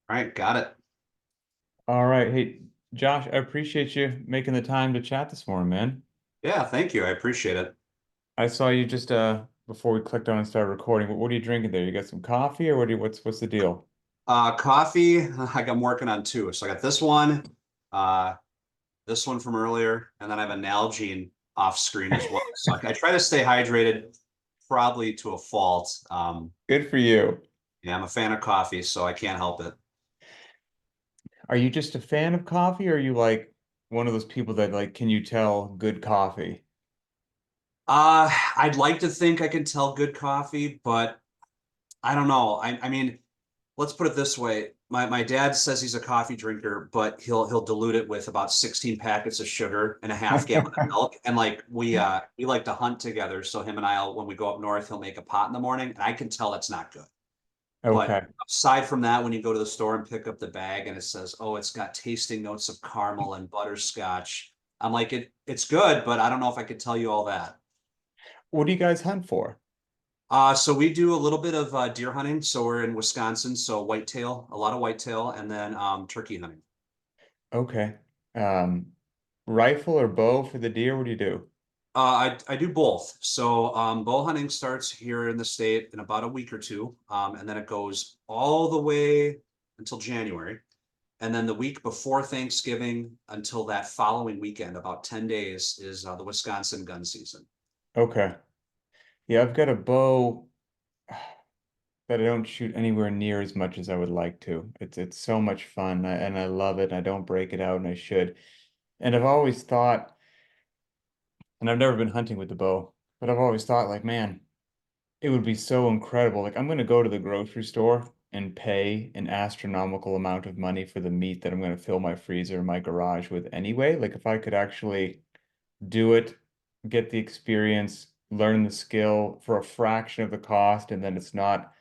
All right, got it. All right. Hey, Josh, I appreciate you making the time to chat this morning, man. Yeah, thank you. I appreciate it. I saw you just before we clicked on and started recording. What are you drinking there? You got some coffee or what's the deal? Coffee, I'm working on two. So I got uh, this one from earlier, and then I have a Nalgene off screen as well. So I try to stay hydrated, probably to a fault. Good for you. Yeah, I'm a fan of coffee, so I can't help it. Are you just a fan of coffee or are you like one of those people that like can you tell good coffee? I'd like to think I can tell good coffee, but I don't know. I mean, let's put it this way. My dad says he's a coffee drinker, but he'll dilute it with about 16 packets of sugar and a half gallon of milk. And like we like to hunt together. So him and I'll when we go up north, he'll make a pot in the morning, and I can tell that's not good. But Okay. aside from that, when you go to the store and pick up the bag and it says, "Oh, it's got tasting notes of caramel and butterscotch," I'm like, it's good, but I don't know if I could tell you all that. What do you guys hunt for? So we do a little bit of deer hunting. So we're in Wisconsin, so whitetail, a lot of whitetail, and then turkey hunting. Okay. Um, Rifle or bow for the deer? What do you do? I do both. So bow hunting starts here in the state in about a week or two, and then it goes all the way until January. And then the week before Thanksgiving until that following weekend, about 10 days, is the Wisconsin gun season. Okay. Yeah, I've got a bow that I don't shoot anywhere near as much as I would like to. It's so much fun and I love it. And I don't break it out and I should. And I've always thought, and I've never been hunting with the bow, but I've always thought like, man, it would be so incredible. Like I'm going to go to the grocery store and pay an astronomical amount of money for the meat that I'm going to fill my freezer in my garage with anyway. Like if I could actually do it, get the experience, learn the skill for a fraction of the cost, and then it's not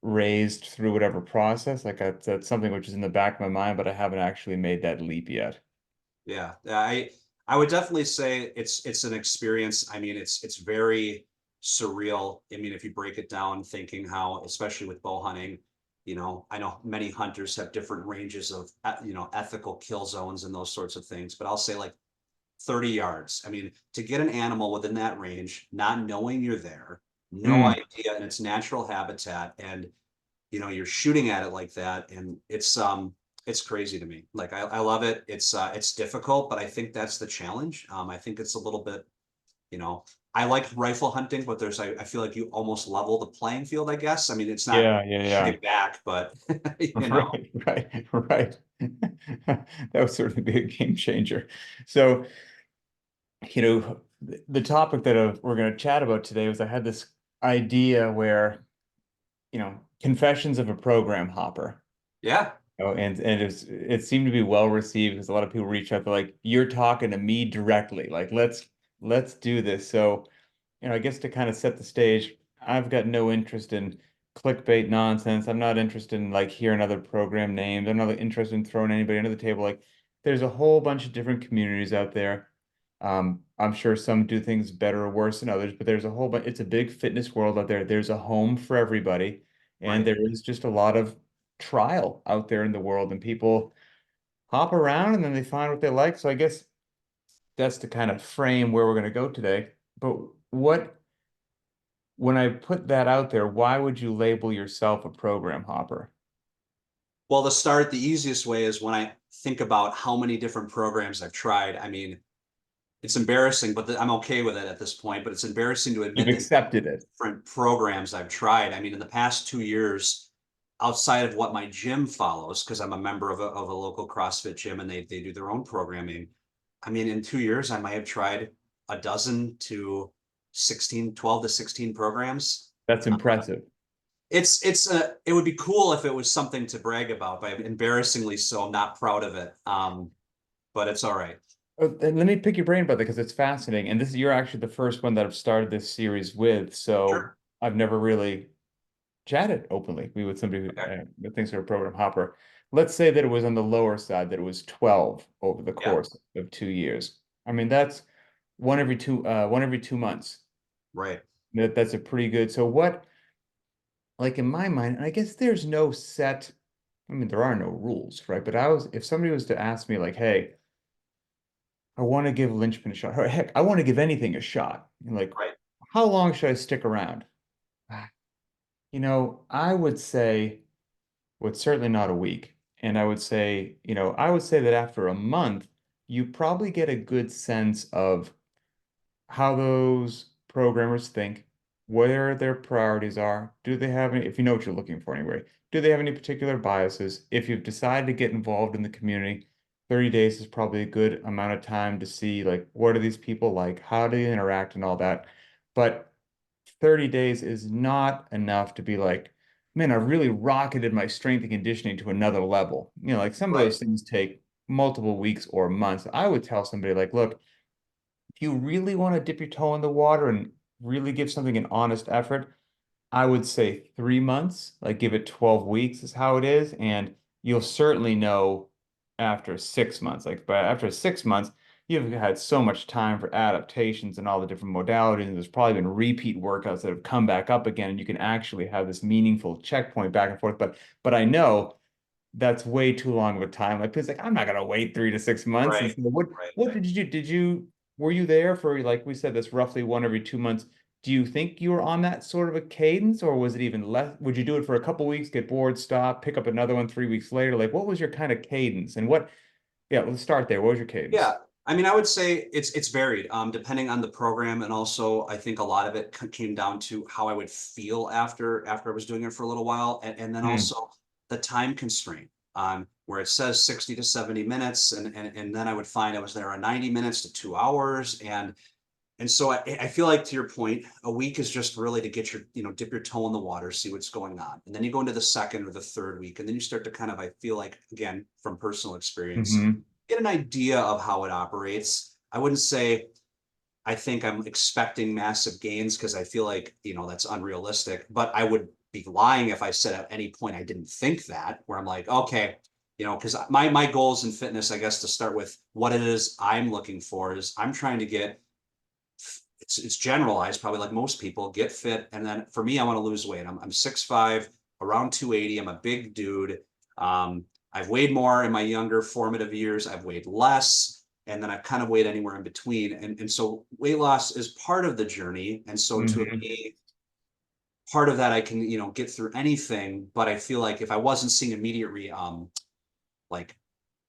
raised through whatever process. Like that's something which is in the back of my mind, but I haven't actually made that leap yet. Yeah, I would definitely say it's an experience. I mean, it's very surreal. I mean, if you break it down, thinking how, especially with bow hunting, I know many hunters have different ranges of ethical kill zones and those sorts of things, but I'll say like 30 yards. I mean, to get an animal within that range, not knowing you're there, no Mm, idea in its natural habitat, and you're shooting at it like that, and it's crazy to me. Like I love it. It's difficult, but I think that's the challenge. I think it's a little bit, you know, I like rifle hunting, but I feel like you almost level the playing field, I guess. I mean, it's not yeah, yeah, yeah. shooting back, but you know, Right, right, right. That would certainly be a game changer. So, the topic that we're going to chat about today was I had this idea where, confessions of a program hopper. yeah, Oh, and it seemed to be well received because a lot of people reach out. They're like, "You're talking to me directly. Like, let's do this." So, I guess to kind of set the stage, I've got no interest in clickbait nonsense. I'm not interested in like hearing other program names. I'm not interested in throwing anybody under the table. Like, there's a whole bunch of different communities out there. I'm sure some do things better or worse than others, but there's a whole bunch. It's a big fitness world out there. There's a home for everybody, and right. there is just a lot of trial out there in the world, and people hop around and then they find what they like. So I guess that's the kind of frame where we're going to go today. But when I put that out there, why would you label yourself a program hopper? Well, to start, the easiest way is when I think about how many different programs I've tried. I mean, it's embarrassing, but I'm okay with it at this point. But it's embarrassing to You've admit the accepted it. different programs I've tried. I mean, in the past 2 years, outside of what my gym follows, because I'm a member of a local CrossFit gym and they do their own programming. I mean, in 2 years, I might have tried a dozen to 16, 12 to 16 programs. That's impressive. It would be cool if it was something to brag about, but embarrassingly so, I'm not proud of it. But it's all right. And let me pick your brain about that because it's fascinating. And you're actually the first one that I've started this series with. So Sure. I've never really chatted openly with somebody Okay. that thinks they're a program hopper. Let's say that it was on the lower side, that it was 12 over the Yeah. course of 2 years. I mean, that's one every 2 months. Right. That's a pretty good. So what, like in my mind, and I guess there's no set. I mean, there are no rules, right? But if somebody was to ask me like, hey, I want to give Lynchpin a shot, or heck, I want to give anything a shot. And like, Right, how long should I stick around? I would say, well, it's certainly not a week. And I would say, I would say that after a month, you probably get a good sense of how those programmers think, where their priorities are. Do they have any, if you know what you're looking for anyway, do they have any particular biases? If you've decided to get involved in the community, 30 days is probably a good amount of time to see like what are these people like, how do they interact and all that. But 30 days is not enough to be like, man, I really rocketed my strength and conditioning to another level. Like some of right, those things take multiple weeks or months. I would tell somebody like, look, if you really want to dip your toe in the water and really give something an honest effort, I would say 3 months, like give it 12 weeks is how it is. And you'll certainly know after 6 months. Like, but after 6 months, you've had so much time for adaptations and all the different modalities. And there's probably been repeat workouts that have come back up again. And you can actually have this meaningful checkpoint back and forth. But I know that's way too long of a time. Like, it's like, I'm not gonna wait 3 to 6 months. And right, so what did you do? Were you there for, like we said, this roughly one every 2 months? Do you think you were on that sort of a cadence, or was it even less? Would you do it for a couple weeks, get bored, stop, pick up another one 3 weeks later? Like, what was your kind of cadence? Yeah, let's start there. What was your yeah. cadence? I mean, I would say it's varied, depending on the program, and also I think a lot of it came down to how I would feel after I was doing it for a little while, and then Mm, also the time constraint, where it says 60 to 70 minutes, and then I would find I was there on 90 minutes to 2 hours, and so I feel like, to your point, a week is just really to get your, dip your toe in the water, see what's going on. And then you go into the second or the third week, and then you start to kind of, I feel like, again, from personal experience, hmm get an idea of how it operates. I wouldn't say I think I'm expecting massive gains, because I feel like, that's unrealistic, but I would be lying if I said at any point I didn't think that, where I'm like, okay, because my goals in fitness, I guess, to start with, what it is I'm looking for is I'm trying to get, it's generalized, probably like most people, get fit. And then for me, I want to lose weight. I'm 6'5", around 280. I'm a big dude. I've weighed more in my younger formative years. I've weighed less. And then I've kind of weighed anywhere in between. And so weight loss is part of the journey. And so to hmm me, part of that I can, get through anything. But I feel like if I wasn't seeing immediate like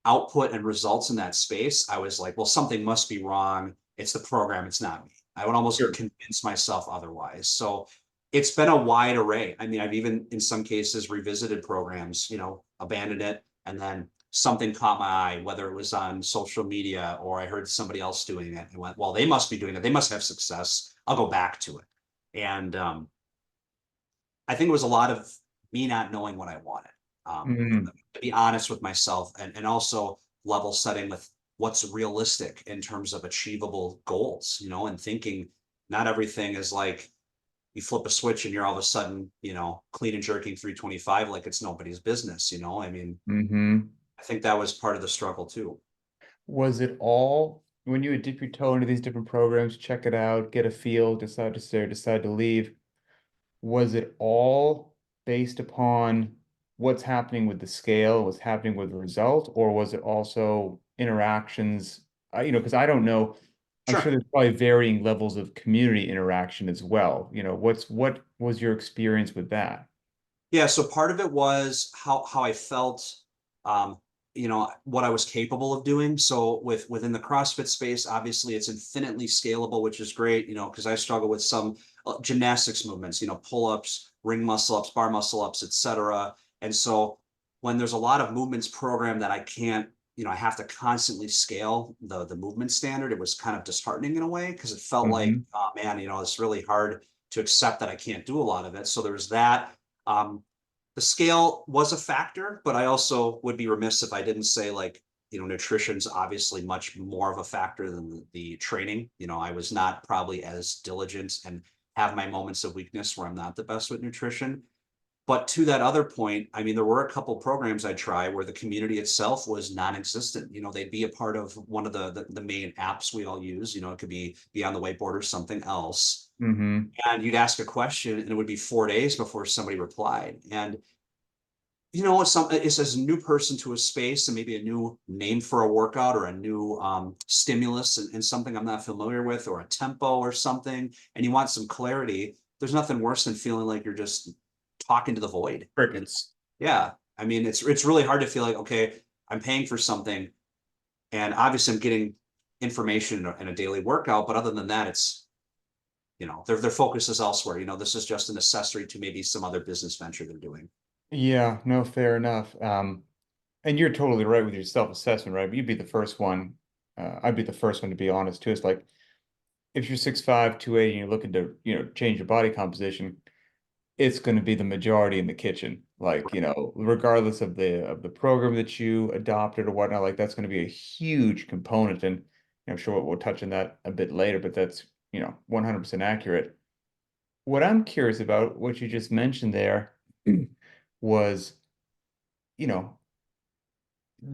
output and results in that space, I was like, well, something must be wrong. It's the program, it's not me. I would almost Sure. convince myself otherwise. So it's been a wide array. I mean, I've even in some cases revisited programs, abandoned it, and then something caught my eye, whether it was on social media or I heard somebody else doing it and went, well, they must be doing it. They must have success. I'll go back to it. And I think it was a lot of me not knowing what I wanted. Mm, To be honest with myself, and also level setting with what's realistic in terms of achievable goals, and thinking not everything is like you flip a switch and you're all of a sudden, clean and jerking 325 like it's nobody's business, I mean, hmm I think that was part of the struggle too. Was it all when you would dip your toe into these different programs, check it out, get a feel, decide to stay, decide to leave? Was it all based upon what's happening with the scale, what's happening with the result, or was it also interactions? Because I don't know. I'm sure Sure. there's probably varying levels of community interaction as well. What was your experience with that? Yeah, so part of it was how I felt, um, what I was capable of doing. So within the CrossFit space, obviously it's infinitely scalable, which is great, because I struggle with some gymnastics movements, pull-ups, ring muscle ups, bar muscle ups, etc. And so when there's a lot of movements programmed that I can't, I have to constantly scale the movement standard, it was kind of disheartening in a way, because it felt like, Hmm oh man, it's really hard to accept that I can't do a lot of it. So there was that. um, the scale was a factor, but I also would be remiss if I didn't say, like, nutrition's obviously much more of a factor than the training. I was not probably as diligent and have my moments of weakness where I'm not the best with nutrition. But to that other point, I mean, there were a couple programs I try where the community itself was non-existent. They'd be a part of one of the main apps we all use. It could be on the whiteboard or something else, hmm and you'd ask a question and it would be 4 days before somebody replied. And it's as a new person to a space and maybe a new name for a workout or a new stimulus and something I'm not familiar with or a tempo or something, and you want some clarity. There's nothing worse than feeling like you're just talking to the void. Crickets. Yeah, I mean, it's really hard to feel like, okay, I'm paying for something, and obviously I'm getting information in a daily workout, but other than that, it's their focus is elsewhere. This is just an accessory to maybe some other business venture they're doing. Yeah, no, fair enough. And you're totally right with your self-assessment, right? But you'd be the first one. I'd be the first one to be honest too. It's like if you're 6'5", 280, and you're looking to, change your body composition, it's going to be the majority in the kitchen. Like, regardless of the program that you adopted or whatnot, like that's going to be a huge component. And I'm sure we'll touch on that a bit later, but that's, 100% accurate. What I'm curious about, what you just mentioned there, was, you know,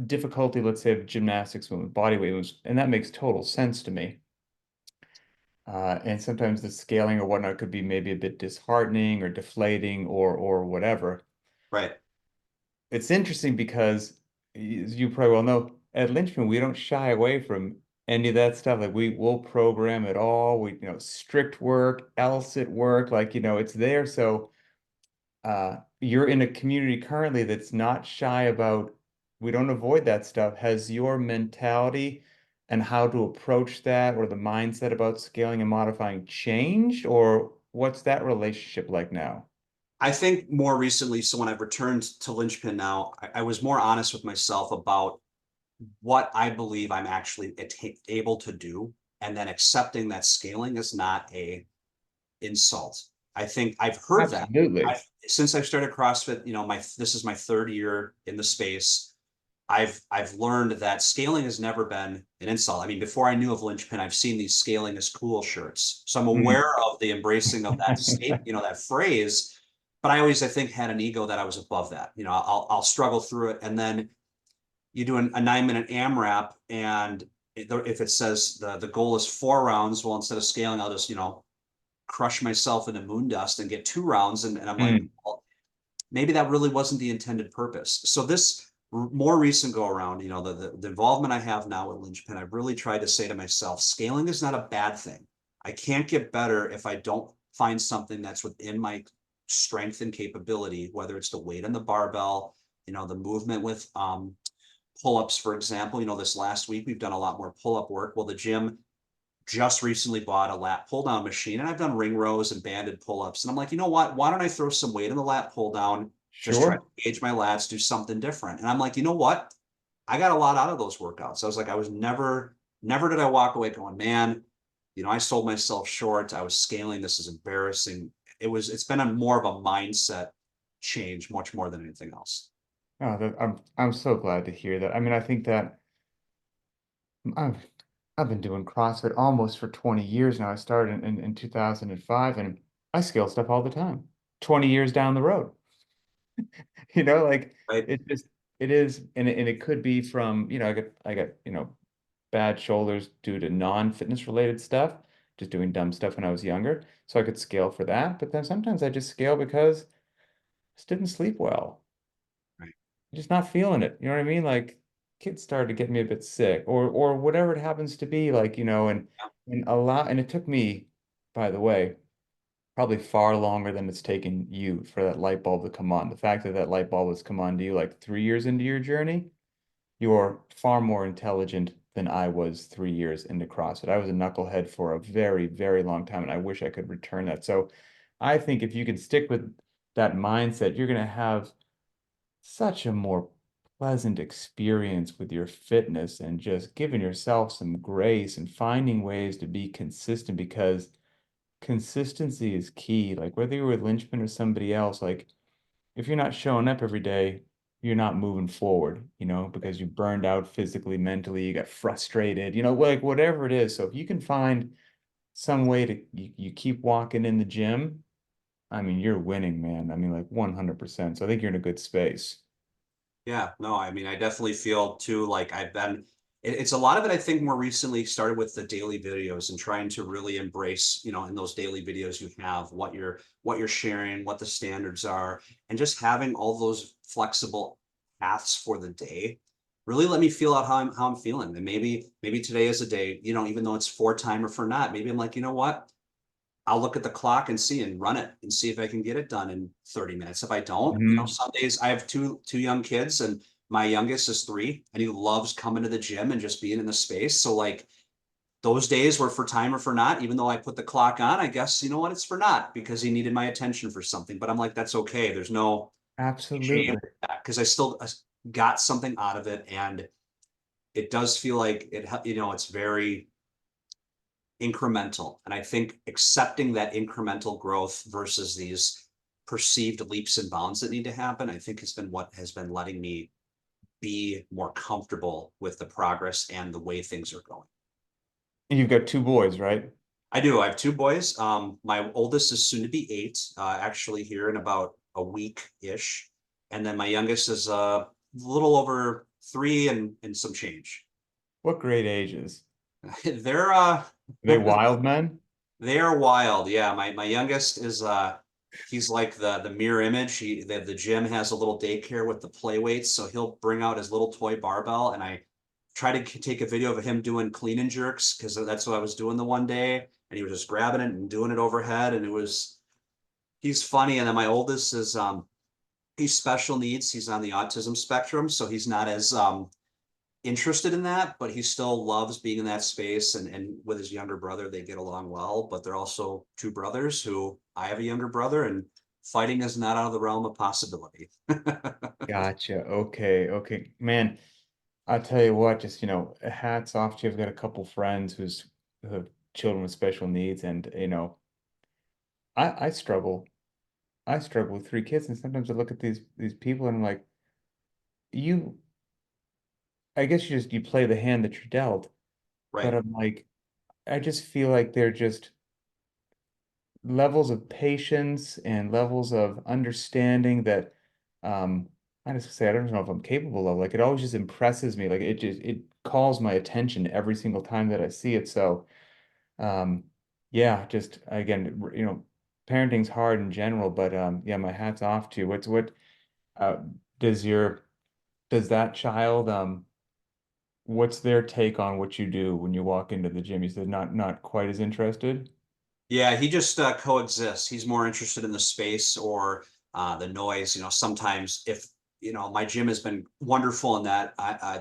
difficulty, let's say, of gymnastics movement, body weight moves, and that makes total sense to me. And sometimes the scaling or whatnot could be maybe a bit disheartening or deflating or whatever. Right. It's interesting because, as you probably well know, at Lynchpin, we don't shy away from any of that stuff. Like we will program it all. We, strict work, LSIT work, like, it's there. So you're in a community currently that's not shy about, we don't avoid that stuff. Has your mentality and how to approach that or the mindset about scaling and modifying changed, or what's that relationship like now? I think more recently, so when I've returned to Linchpin now, I was more honest with myself about what I believe I'm actually able to do, and then accepting that scaling is not a insult. I think I've heard that. Absolutely. Since I've started CrossFit, this is my third year in the space. I've learned that scaling has never been an insult. I mean, before I knew of Lynchpin, I've seen these scaling is cool shirts. So I'm Mm. aware of the embracing of that state, that phrase. But I always, I think, had an ego that I was above that. I'll struggle through it, and then you do a 9 minute AMRAP, and if it says the goal is 4 rounds, well, instead of scaling, I'll just crush myself into moon dust and get 2 rounds, and I'm like, Mm. well, maybe that really wasn't the intended purpose. So this more recent go around, the involvement I have now with Lynchpin, I've really tried to say to myself, scaling is not a bad thing. I can't get better if I don't find something that's within my strength and capability, whether it's the weight on the barbell, the movement with pull-ups, for example. This last week we've done a lot more pull-up work. Well, the gym just recently bought a lat pull down machine, and I've done ring rows and banded pull ups. And I'm like, you know what? Why don't I throw some weight in the lat pull down? Just try to Sure. gauge my lats, do something different. And I'm like, you know what? I got a lot out of those workouts. I was like, I was never did I walk away going, man, I sold myself short. I was scaling. This is embarrassing. It's been a more of a mindset change, much more than anything else. Oh, I'm so glad to hear that. I mean, I think that I've I've been doing CrossFit almost for 20 years now. I started in 2005, and I scale stuff all the time. 20 years down the road. Like Right. it just it is, and it could be from, I got, bad shoulders due to non-fitness related stuff, just doing dumb stuff when I was younger. So I could scale for that. But then sometimes I just scale because I just didn't sleep well. Right. Just not feeling it. You know what I mean? Like kids started to get me a bit sick or whatever it happens to be, like, and a lot, and it took me, by the way, probably far longer than it's taken you for that light bulb to come on. The fact that that light bulb has come on to you like 3 years into your journey, you're far more intelligent than I was 3 years into CrossFit. I was a knucklehead for a very, very long time, and I wish I could return that. So I think if you can stick with that mindset, you're going to have such a more pleasant experience with your fitness and just giving yourself some grace and finding ways to be consistent, because consistency is key. Like whether you're with Lynchpin or somebody else, like if you're not showing up every day, you're not moving forward, because you burned out physically, mentally, you got frustrated, like whatever it is. So if you can find some way to you keep walking in the gym, I mean, you're winning, man. I mean, like 100%. So I think you're in a good space. Yeah, no, I mean, I definitely feel too like I've been it's a lot of it, I think, more recently started with the daily videos and trying to really embrace, in those daily videos you have what you're sharing, what the standards are, and just having all those flexible paths for the day really let me feel out how I'm feeling. And maybe today is a day, even though it's for time or for not, maybe I'm like, you know what? I'll look at the clock and see and run it and see if I can get it done in 30 minutes. If I don't, Hmm. some days I have two young kids and my youngest is 3 and he loves coming to the gym and just being in the space. So like those days were for time or for not, even though I put the clock on, I guess, you know what, it's for not because he needed my attention for something. But I'm like, that's okay. There's no shame Absolutely. in that because I still got something out of it. And it does feel like it's very incremental. And I think accepting that incremental growth versus these perceived leaps and bounds that need to happen, I think has been what has been letting me be more comfortable with the progress and the way things are going. You've got two boys, right? I do. I have 2 boys. My oldest is soon to be 8, actually here in about a week-ish. And then my youngest is a little over 3 and some change. What great ages? They're Are they wild men? they are wild. Yeah, my youngest is he's like the mirror image. The gym has a little daycare with the play weights, so he'll bring out his little toy barbell, and I try to take a video of him doing clean and jerks because that's what I was doing the one day, and he was just grabbing it and doing it overhead, and he's funny. And then my oldest is he's special needs. He's on the autism spectrum, so he's not as interested in that, but he still loves being in that space. And with his younger brother, they get along well, but they're also 2 brothers who I have a younger brother, and fighting is not out of the realm of possibility. Gotcha. Okay. Okay. Man, I'll tell you what, just, hats off to you. I've got a couple friends who have children with special needs, and, I struggle. I struggle with 3 kids, and sometimes I look at these people and I'm like, you, I guess you play the hand that you're dealt, but Right. I'm like, I just feel like they're just levels of patience and levels of understanding that um I just say I don't know if I'm capable of. Like it always just impresses me. Like it calls my attention every single time that I see it. So um yeah, just again, parenting's hard in general, but yeah, my hat's off to you. What uh does your does that child what's their take on what you do when you walk into the gym? You said not quite as interested? Yeah, he just coexists. He's more interested in the space or the noise. Sometimes if my gym has been wonderful in that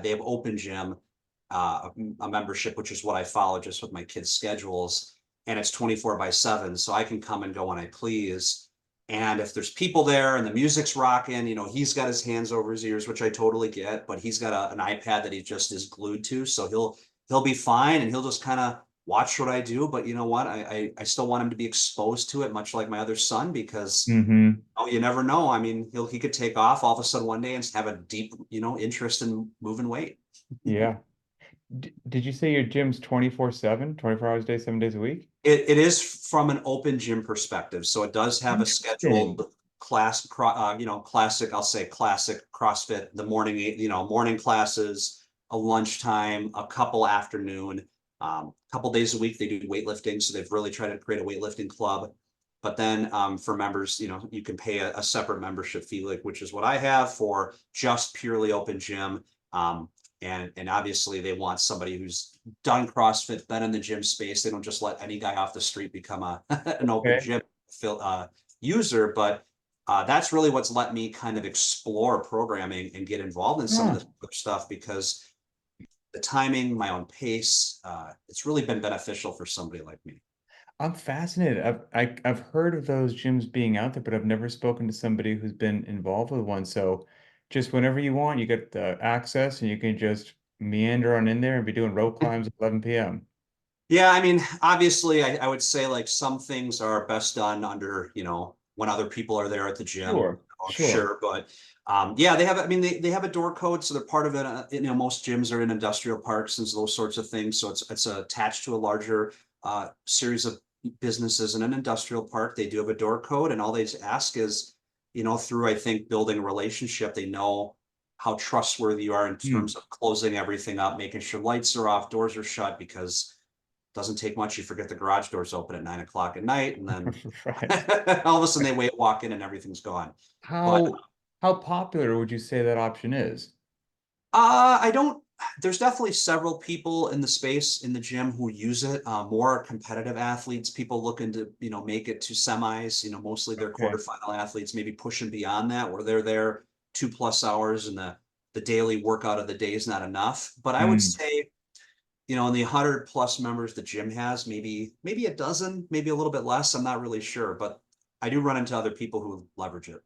they have open gym, a membership, which is what I follow just with my kids' schedules, and it's 24/7, so I can come and go when I please. And if there's people there and the music's rocking, he's got his hands over his ears, which I totally get, but he's got an iPad that he just is glued to, so he'll be fine and he'll just kind of watch what I do. But you know what? I still want him to be exposed to it, much like my other son, because Mm-hmm. you never know. I mean, he could take off all of a sudden one day and have a deep, interest in moving weight. Yeah. Did you say your gym's 24/7, 24 hours a day, 7 days a week? It is from an open gym perspective, so it does have a Interesting. scheduled classic. I'll say classic CrossFit. The morning, morning classes, a lunchtime, a couple afternoon, couple days a week they do weightlifting. So they've really tried to create a weightlifting club. But then for members, you can pay a separate membership fee, like which is what I have for just purely open gym. Um, and obviously they want somebody who's done CrossFit, been in the gym space. They don't just let any guy off the street become an open Okay. gym user. But that's really what's let me kind of explore programming and get involved in some of Huh. this other stuff because the timing, my own pace, it's really been beneficial for somebody like me. I'm fascinated. I've heard of those gyms being out there, but I've never spoken to somebody who's been involved with one. So just whenever you want, you get the access and you can just meander on in there and be doing rope climbs at 11 p.m. Yeah, I mean, obviously, I would say like some things are best done under, when other people are there at the gym. Sure, Oh, sure. sure, but yeah, they have. I mean, they have a door code, so they're part of it. Most gyms are in industrial parks and those sorts of things, so it's attached to a larger series of businesses in an industrial park. They do have a door code, and all they ask is, through I think building a relationship, they know. how trustworthy you are in Mm. terms of closing everything up, making sure lights are off, doors are shut, because it doesn't take much. You forget the garage doors open at 9 o'clock at night, and then Right. all of a sudden walk in and everything's gone. But How popular would you say that option is? I don't. There's definitely several people in the space in the gym who use it. More competitive athletes, people looking to make it to semis. Mostly they're Okay. quarterfinal athletes, maybe pushing beyond that, where they're there 2+ hours, and the daily workout of the day is not enough. But I would Mm. say, in the 100+ members the gym has, maybe a dozen, maybe a little bit less. I'm not really sure, but I do run into other people who leverage it.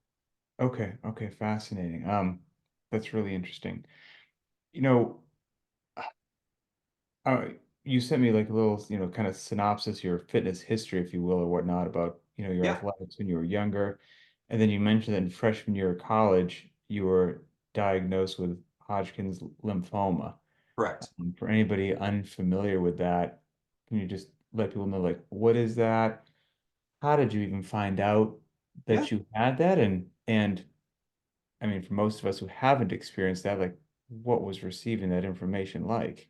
Okay, okay, fascinating. That's really interesting. You know, uh, you sent me like a little, kind of synopsis, your fitness history, if you will, or whatnot, about, your Yeah, athletics when you were younger. And then you mentioned that in freshman year of college, you were diagnosed with Hodgkin's lymphoma. correct. For anybody unfamiliar with that, can you just let people know, like, what is that? How did you even find out Yeah. that you had that? And I mean, for most of us who haven't experienced that, like, what was receiving that information like?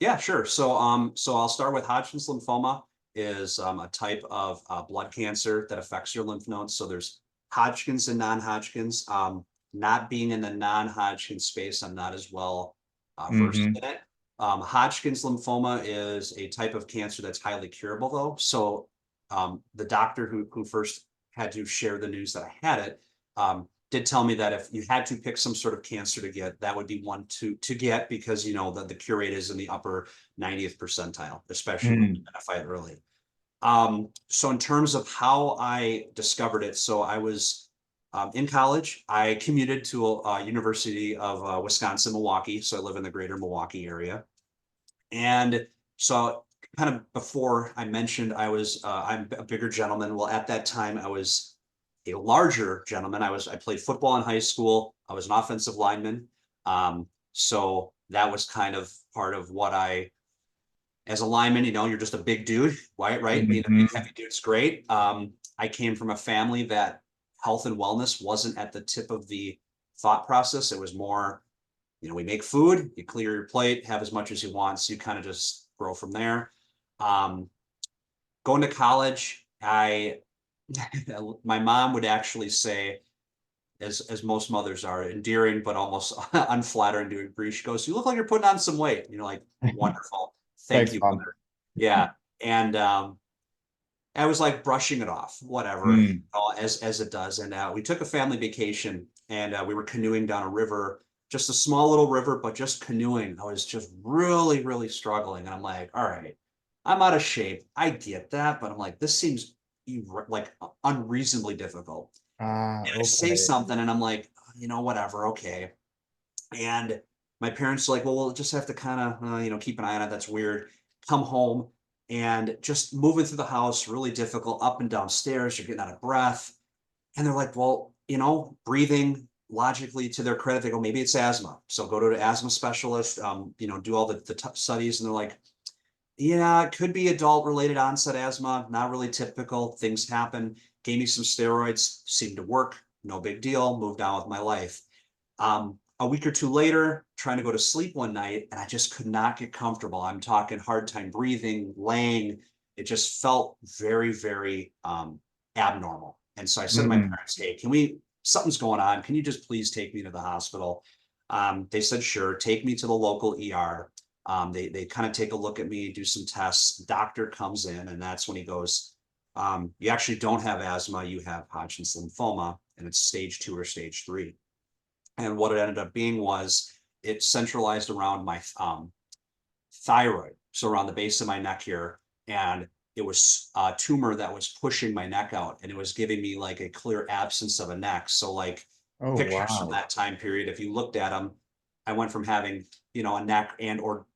Yeah, sure. So I'll start with Hodgkin's lymphoma is a type of blood cancer that affects your lymph nodes. So there's Hodgkin's and non-Hodgkin's. Not being in the non-Hodgkin space, I'm not as well versed Hmm. in it. Hodgkin's lymphoma is a type of cancer that's highly curable, though. So the doctor who first had to share the news that I had it, did tell me that if you had to pick some sort of cancer to get, that would be one to get, because the cure rate is in the upper 90th percentile, especially when you Mm. identify it early. So in terms of how I discovered it, so I was in college. I commuted to University of Wisconsin Milwaukee, so I live in the greater Milwaukee area. And so, kind of before I mentioned, I'm a bigger gentleman. Well, at that time, I was a larger gentleman. I played football in high school. I was an offensive lineman. So that was kind of part of what as a lineman, you're just a big dude, right? Right. Being a big, Hmm. heavy dude's great. I came from a family that health and wellness wasn't at the tip of the thought process. It was more, we make food, you clear your plate, have as much as you want. So you kind of just grow from there. Um, Going to college, my mom would actually say, as most mothers are, endearing but almost unflattering to a degree. She goes, "You look like you're putting on some weight." Like, wonderful, thank Thanks, you, Mom. mother. Yeah, and I was like brushing it off, whatever, Mm. as it does. And we took a family vacation, and we were canoeing down a river, just a small little river, but just canoeing. I was just really, really struggling. And I'm like, all right, I'm out of shape. I get that, but I'm like, this seems like unreasonably difficult. Ah, And I say okay. something, and I'm like, whatever, okay. And my parents are like, well, we'll just have to kind of, keep an eye on it. That's weird. Come home, and just moving through the house, really difficult, up and down stairs. You're getting out of breath. And they're like, well, breathing logically, to their credit, they go, maybe it's asthma. So go to an asthma specialist, do all the studies. And they're like, yeah, it could be adult related onset asthma, not really typical. Things happen. Gave me some steroids, seemed to work. No big deal. Moved on with my life. A week or two later, trying to go to sleep one night, and I just could not get comfortable. I'm talking hard time breathing, laying. It just felt very, very abnormal. And so I said to my Mm. parents, "Hey, something's going on. Can you just please take me to the hospital?" They said, "Sure." Take me to the local ER. They kind of take a look at me, do some tests. Doctor comes in, and that's when he goes, "You actually don't have asthma. You have Hodgkin's lymphoma, and it's stage 2 or stage 3." And what it ended up being was, it centralized around my thyroid, so around the base of my neck here. And it was a tumor that was pushing my neck out, and it was giving me like a clear absence of a neck. So, like, Oh, pictures from wow. that time period, if you looked at them, I went from having, a neck, and or,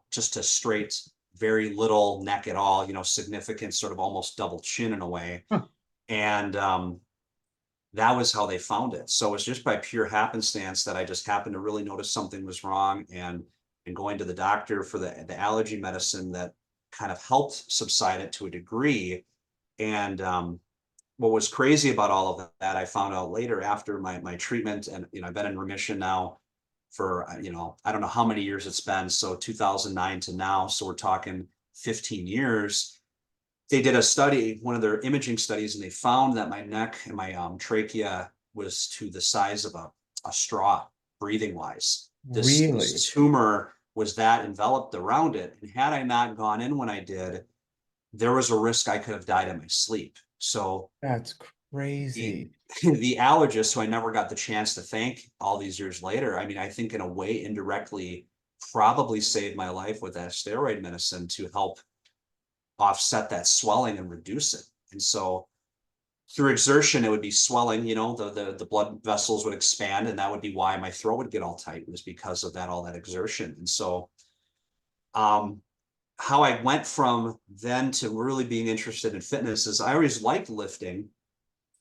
just a straight, very little neck at all, significant sort of almost double chin in a way. Huh. And that was how they found it. So it's just by pure happenstance that I just happened to really notice something was wrong, and going to the doctor for the allergy medicine that kind of helped subside it to a degree. And what was crazy about all of that, I found out later after my treatment, and I've been in remission now for, I don't know how many years it's been. So 2009 to now. So we're talking 15 years. They did a study, one of their imaging studies, and they found that my neck and my trachea was to the size of a straw, breathing wise. Really? This tumor was that enveloped around it. And had I not gone in when I did, there was a risk I could have died in my sleep. So That's the crazy. the allergist who I never got the chance to thank all these years later, I mean, I think in a way indirectly probably saved my life with that steroid medicine to help offset that swelling and reduce it. And so through exertion, it would be swelling, the blood vessels would expand, and that would be why my throat would get all tight, was because of that, all that exertion. And so um how I went from then to really being interested in fitness is I always liked lifting,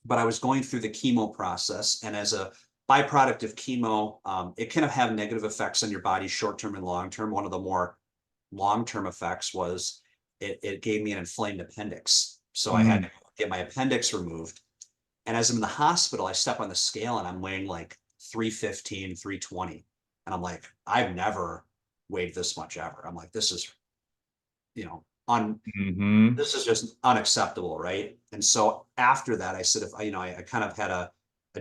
but I was going through the chemo process. And as a byproduct of chemo, it can have negative effects on your body, short term and long term. One of the more long term effects was it gave me an inflamed appendix. So I had Mm. to get my appendix removed. And as I'm in the hospital, I step on the scale and I'm weighing like 315, 320. And I'm like, I've never weighed this much ever. I'm like, this is, on Hmm. this is just unacceptable, right? And so after that, I said, if I kind of had a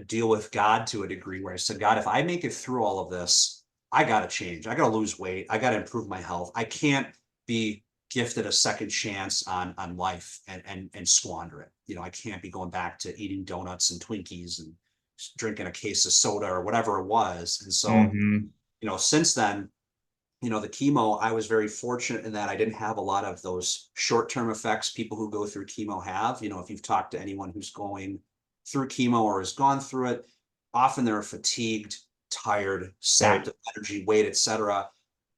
deal with God to a degree where I said, God, if I make it through all of this, I got to change. I got to lose weight. I got to improve my health. I can't be gifted a second chance on life and squander it. I can't be going back to eating donuts and Twinkies and drinking a case of soda or whatever it was. And so, Hmm. since then, the chemo, I was very fortunate in that I didn't have a lot of those short-term effects people who go through chemo have. If you've talked to anyone who's going through chemo or has gone through it, often they're fatigued, tired, sapped Right. of energy, weight, etc.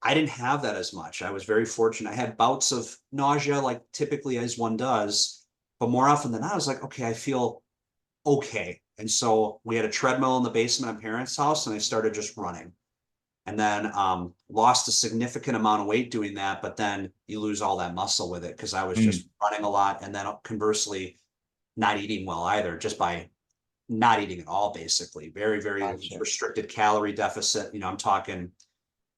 I didn't have that as much. I was very fortunate. I had bouts of nausea, like typically as one does, but more often than not, I was like, okay, I feel okay. And so we had a treadmill in the basement of parents' house, and I started just running, and then lost a significant amount of weight doing that. But then you lose all that muscle with it because I was Mm. just running a lot, and then conversely, not eating well either, just by not eating at all, basically. Very, very Gotcha. restricted calorie deficit. I'm talking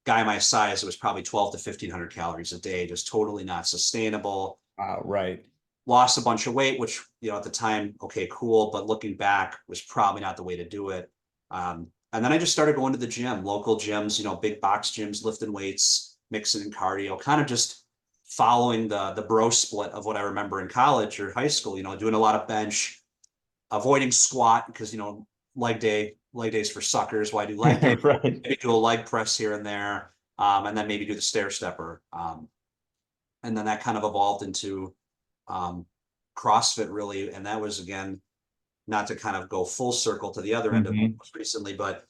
guy my size, it was probably 12 to 1500 calories a day, just totally not sustainable. Right. Lost a bunch of weight, which, at the time, okay, cool. But looking back, was probably not the way to do it. And then I just started going to the gym, local gyms, big box gyms, lifting weights, mixing in cardio, kind of just following the bro split of what I remember in college or high school, doing a lot of bench, avoiding squat because, leg days for suckers. Why do leg day? Right. Maybe do a leg press here and there, and then maybe do the stair stepper. And then that kind of evolved into um, CrossFit, really. And that was, again, not to kind of go full circle to the other end of Hmm. most recently, but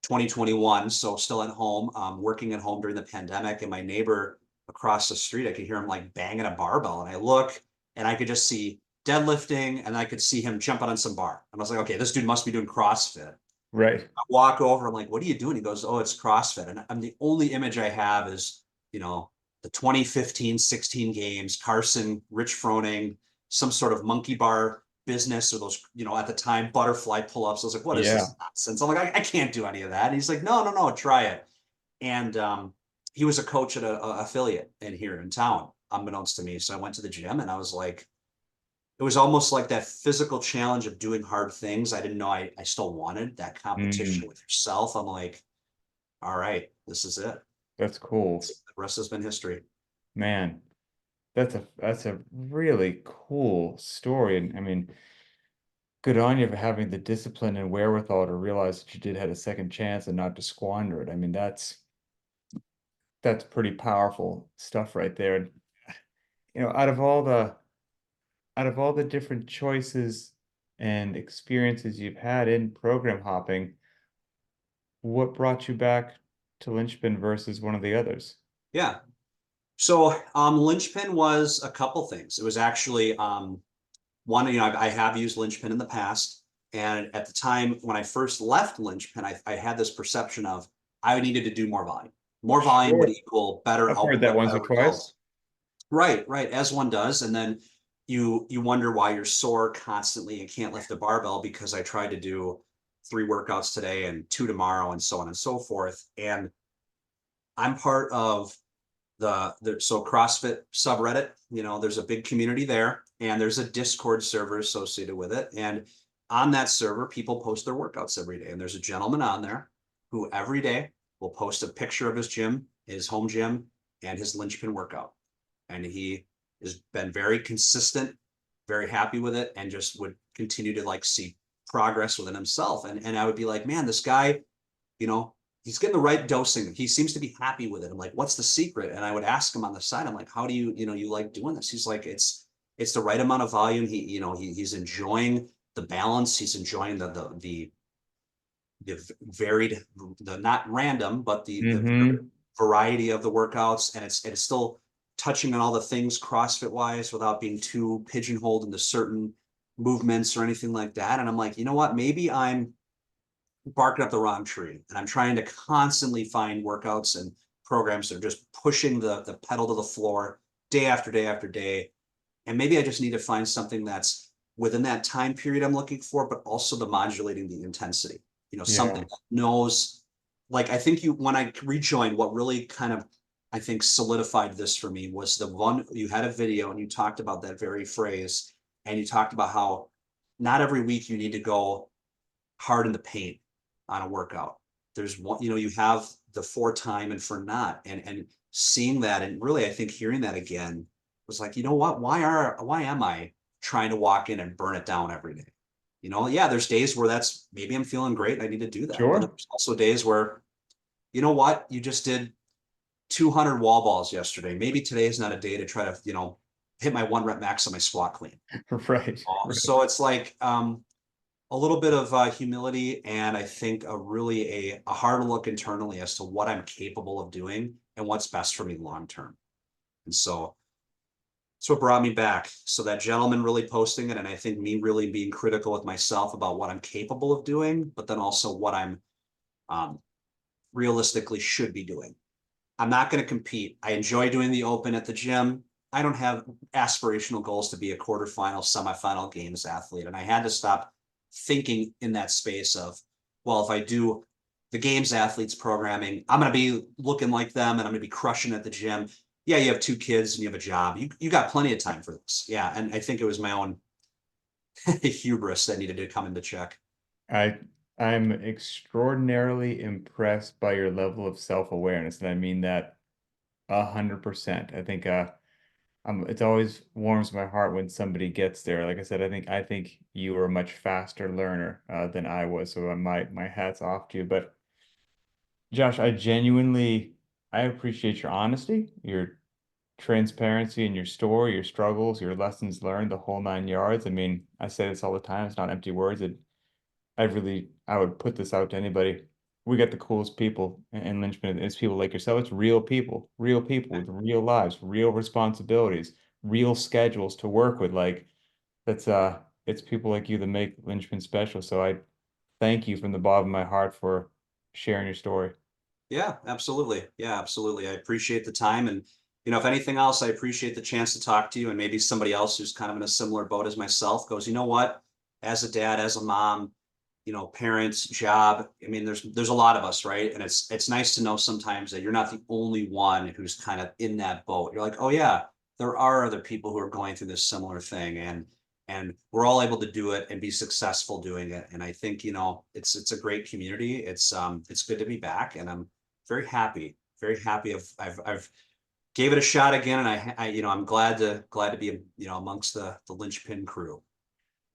2021. So still at home, working at home during the pandemic, and my neighbor across the street, I could hear him like banging a barbell, and I look and I could just see deadlifting, and I could see him jumping on some bar. And I was like, okay, this dude must be doing CrossFit. Right. I walk over, I'm like, what are you doing? He goes, oh, it's CrossFit. And I'm the only image I have is, the 2015, 16 games, Carson, Rich Froning, some sort of monkey bar business, or those, at the time, butterfly pull-ups. I was like, what is Yeah. this nonsense? I'm like, I can't do any of that. And he's like, no, no, no, try it. And he was a coach at a affiliate in here in town, unbeknownst to me. So I went to the gym, and I was like, it was almost like that physical challenge of doing hard things. I didn't know I still wanted that competition Mm. with yourself. I'm like, all right, this is it. That's cool. The rest has been history. Man, that's a really cool story. And I mean, good on you for having the discipline and wherewithal to realize that you did have a second chance and not to squander it. I mean, that's pretty powerful stuff right there. And out of all the different choices and experiences you've had in program hopping, what brought you back to Lynchpin versus one of the others? Yeah. So Linchpin was a couple things. It was actually one, I have used Linchpin in the past. And at the time when I first left Linchpin, I had this perception of I needed to do more volume. More volume would Sure. equal better I've heard output, that once or better twice. results. Right, right, as one does. And then you wonder why you're sore constantly and can't lift a barbell, because I tried to do 3 workouts today and 2 tomorrow and so on and so forth. And I'm part of so CrossFit subreddit, there's a big community there, and there's a Discord server associated with it. And on that server, people post their workouts every day. And there's a gentleman on there who every day will post a picture of his gym, his home gym, and his Linchpin workout. And he has been very consistent, very happy with it, and just would continue to like see progress within himself. And I would be like, man, this guy, you know, he's getting the right dosing. He seems to be happy with it. I'm like, what's the secret? And I would ask him on the side, I'm like, how do you like doing this? He's like, it's the right amount of volume. He's enjoying the balance. He's enjoying the varied, the not random, but the Mm-hmm. variety of the workouts. And it's still touching on all the things CrossFit wise without being too pigeonholed into certain movements or anything like that. And I'm like, you know what? Maybe I'm barking up the wrong tree. And I'm trying to constantly find workouts and programs that are just pushing the pedal to the floor day after day after day. And maybe I just need to find something that's within that time period I'm looking for, but also the modulating the intensity, something Yeah. that knows, like, I think when I rejoined, what really kind of, I think solidified this for me was the one, you had a video and you talked about that very phrase. And you talked about how not every week you need to go hard in the paint on a workout. There's one, you have the for time and for not. And seeing that, and really I think hearing that again was like, you know what, why am I trying to walk in and burn it down every day? Yeah, there's days where that's, maybe I'm feeling great and I need to do that. But Sure. there's also days where, you know what, you just did 200 wall balls yesterday. Maybe today is not a day to try to, hit my 1 rep max on my squat clean. Right. Right. So it's like, a little bit of humility, and I think a hard look internally as to what I'm capable of doing and what's best for me long term. And so that's what brought me back. So that gentleman really posting it, and I think me really being critical with myself about what I'm capable of doing, but then also what I'm um, realistically should be doing. I'm not going to compete. I enjoy doing the open at the gym. I don't have aspirational goals to be a quarterfinal, semifinal games athlete. And I had to stop thinking in that space of, well, if I do the games athletes programming, I'm going to be looking like them and I'm going to be crushing at the gym. Yeah, you have 2 kids and you have a job. You got plenty of time for this. Yeah. And I think it was my own hubris that needed to come into check. I I'm extraordinarily impressed by your level of self-awareness, and I mean that 100%. I think it always warms my heart when somebody gets there. Like I said, I think you were a much faster learner than I was, so my hat's off to you. But Josh, I appreciate your honesty, your transparency in your story, your struggles, your lessons learned, the whole 9 yards. I mean, I say this all the time. It's not empty words. I would put this out to anybody. We got the coolest people in Lynchpin. It's people like yourself. It's real people with real lives, real responsibilities, real schedules to work with. Like it's people like you that make Lynchpin special. So I thank you from the bottom of my heart for sharing your story. Yeah, absolutely. Yeah, absolutely. I appreciate the time. And, if anything else, I appreciate the chance to talk to you. And maybe somebody else who's kind of in a similar boat as myself goes, you know what? As a dad, as a mom, parents, job. I mean, there's a lot of us, right? And it's nice to know sometimes that you're not the only one who's kind of in that boat. You're like, oh yeah, there are other people who are going through this similar thing. And we're all able to do it and be successful doing it. And I think, it's a great community. It's good to be back. And I'm very happy. I've gave it a shot again, and I'm glad to be amongst the Lynchpin crew.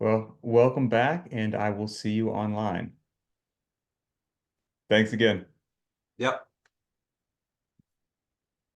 Well, welcome back, and I will see you online. Thanks again. Yep.